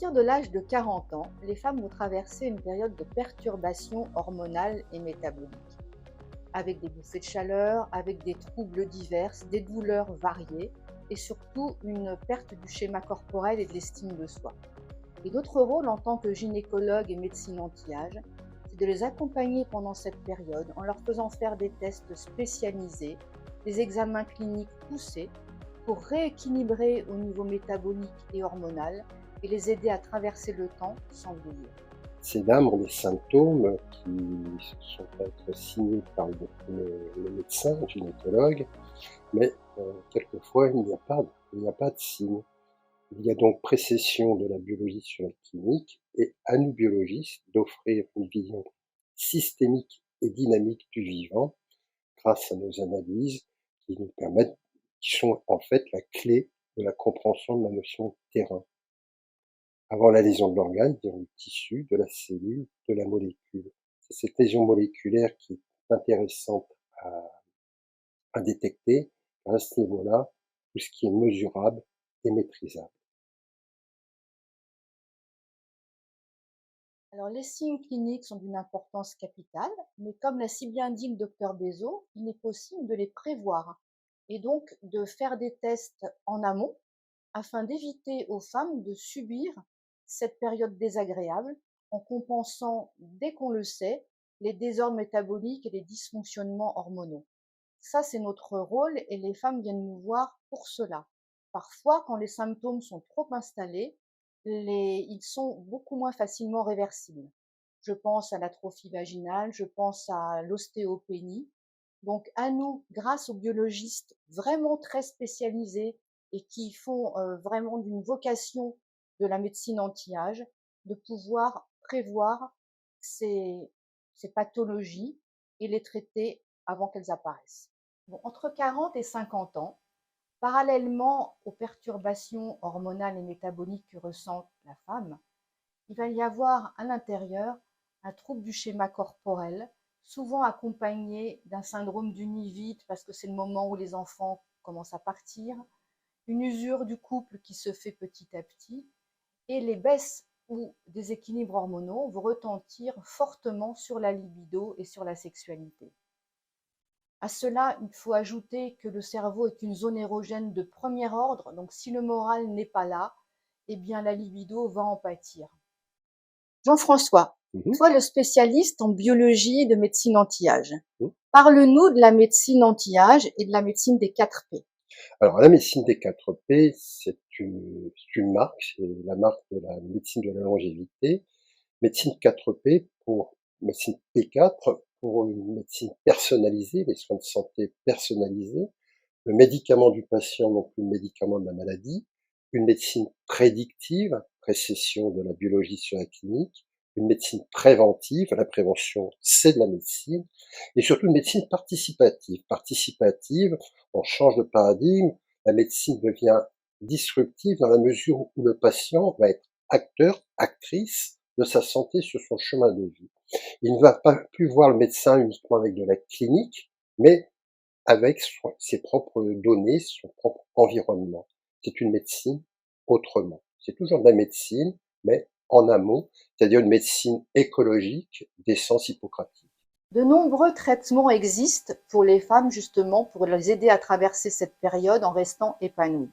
partir de l'âge de 40 ans, les femmes vont traverser une période de perturbation hormonale et métabolique, avec des bouffées de chaleur, avec des troubles divers, des douleurs variées et surtout une perte du schéma corporel et de l'estime de soi. Et notre rôle en tant que gynécologue et médecine anti-âge, c'est de les accompagner pendant cette période en leur faisant faire des tests spécialisés, des examens cliniques poussés pour rééquilibrer au niveau métabolique et hormonal et les aider à traverser le temps sans vieillir. Ces dames ont des symptômes qui sont peut-être signés par le médecin, le gynécologue, mais quelquefois il n'y a pas de signe. Il y a donc précession de la biologie sur la clinique et à nous biologistes d'offrir une vision systémique et dynamique du vivant grâce à nos analyses qui nous permettent, qui sont en fait la clé de la compréhension de la notion de terrain. Avant la lésion de l'organe, dire du tissu, de la cellule, de la molécule. C'est cette lésion moléculaire qui est intéressante à détecter. À ce niveau-là, tout ce qui est mesurable est maîtrisable. Alors, les signes cliniques sont d'une importance capitale, mais comme l'a si bien dit le docteur Bezot, il est possible de les prévoir et donc de faire des tests en amont afin d'éviter aux femmes de subir cette période désagréable en compensant, dès qu'on le sait, les désordres métaboliques et les dysfonctionnements hormonaux. Ça, c'est notre rôle et les femmes viennent nous voir pour cela. Parfois, quand les symptômes sont trop installés, ils sont beaucoup moins facilement réversibles. Je pense à l'atrophie vaginale, je pense à l'ostéopénie. Donc, à nous, grâce aux biologistes vraiment très spécialisés et qui font vraiment d'une vocation de la médecine anti-âge, de pouvoir prévoir ces pathologies et les traiter avant qu'elles apparaissent. Bon, entre 40 et 50 ans, parallèlement aux perturbations hormonales et métaboliques que ressent la femme, il va y avoir à l'intérieur un trouble du schéma corporel, souvent accompagné d'un syndrome du nid vide parce que c'est le moment où les enfants commencent à partir, une usure du couple qui se fait petit à petit, et les baisses ou déséquilibres hormonaux vont retentir fortement sur la libido et sur la sexualité. À cela, il faut ajouter que le cerveau est une zone érogène de premier ordre, donc si le moral n'est pas là, eh bien la libido va en pâtir. Jean-François, toi le spécialiste en biologie et de médecine anti-âge, parle-nous de la médecine anti-âge et de la médecine des 4 P. Alors, la médecine des 4 P, c'est une marque, c'est la marque de la médecine de la longévité. Médecine 4P pour médecine P4 pour une médecine personnalisée, les soins de santé personnalisés, le médicament du patient, donc le médicament de la maladie, une médecine prédictive, précession de la biologie sur la clinique, une médecine préventive, la prévention c'est de la médecine, et surtout une médecine participative. Participative, on change de paradigme, la médecine devient disruptive dans la mesure où le patient va être acteur, actrice de sa santé sur son chemin de vie. Il ne va pas plus voir le médecin uniquement avec de la clinique, mais avec ses propres données, son propre environnement. C'est une médecine autrement. C'est toujours de la médecine, mais en amont, c'est-à-dire une médecine écologique d'essence hippocratique. De nombreux traitements existent pour les femmes, justement, pour les aider à traverser cette période en restant épanouies.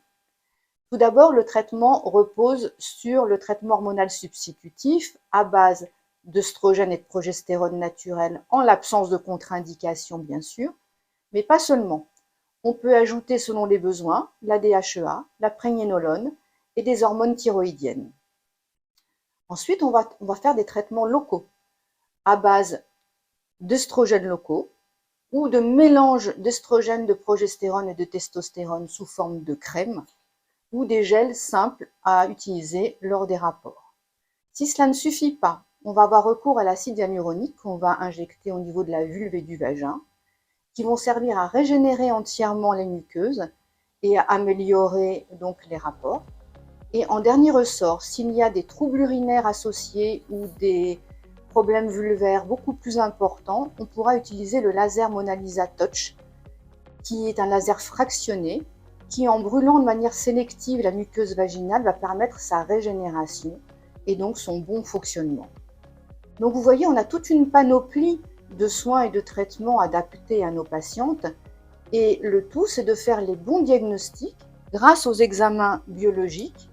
Tout d'abord, le traitement repose sur le traitement hormonal substitutif à base d'œstrogènes et de progestérone naturels en l'absence de contre-indication, bien sûr, mais pas seulement. On peut ajouter, selon les besoins, la DHEA, la prégnénolone et des hormones thyroïdiennes. Ensuite, on va faire des traitements locaux à base d'œstrogènes locaux ou de mélange d'œstrogènes, de progestérone et de testostérone sous forme de crème ou des gels simples à utiliser lors des rapports. Si cela ne suffit pas, on va avoir recours à l'acide hyaluronique qu'on va injecter au niveau de la vulve et du vagin, qui vont servir à régénérer entièrement les muqueuses et à améliorer donc les rapports. Et en dernier ressort, s'il y a des troubles urinaires associés ou des problèmes vulvaires beaucoup plus importants, on pourra utiliser le laser Mona Lisa Touch, qui est un laser fractionné, qui en brûlant de manière sélective la muqueuse vaginale va permettre sa régénération et donc son bon fonctionnement. Donc vous voyez, on a toute une panoplie de soins et de traitements adaptés à nos patientes et le tout, c'est de faire les bons diagnostics grâce aux examens biologiques,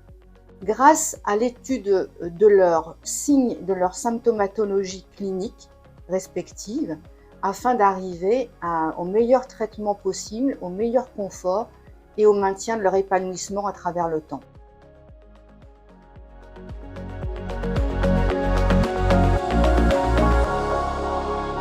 grâce à l'étude de leurs signes, de leur symptomatologie clinique respective, afin d'arriver au meilleur traitement possible, au meilleur confort et au maintien de leur épanouissement à travers le temps.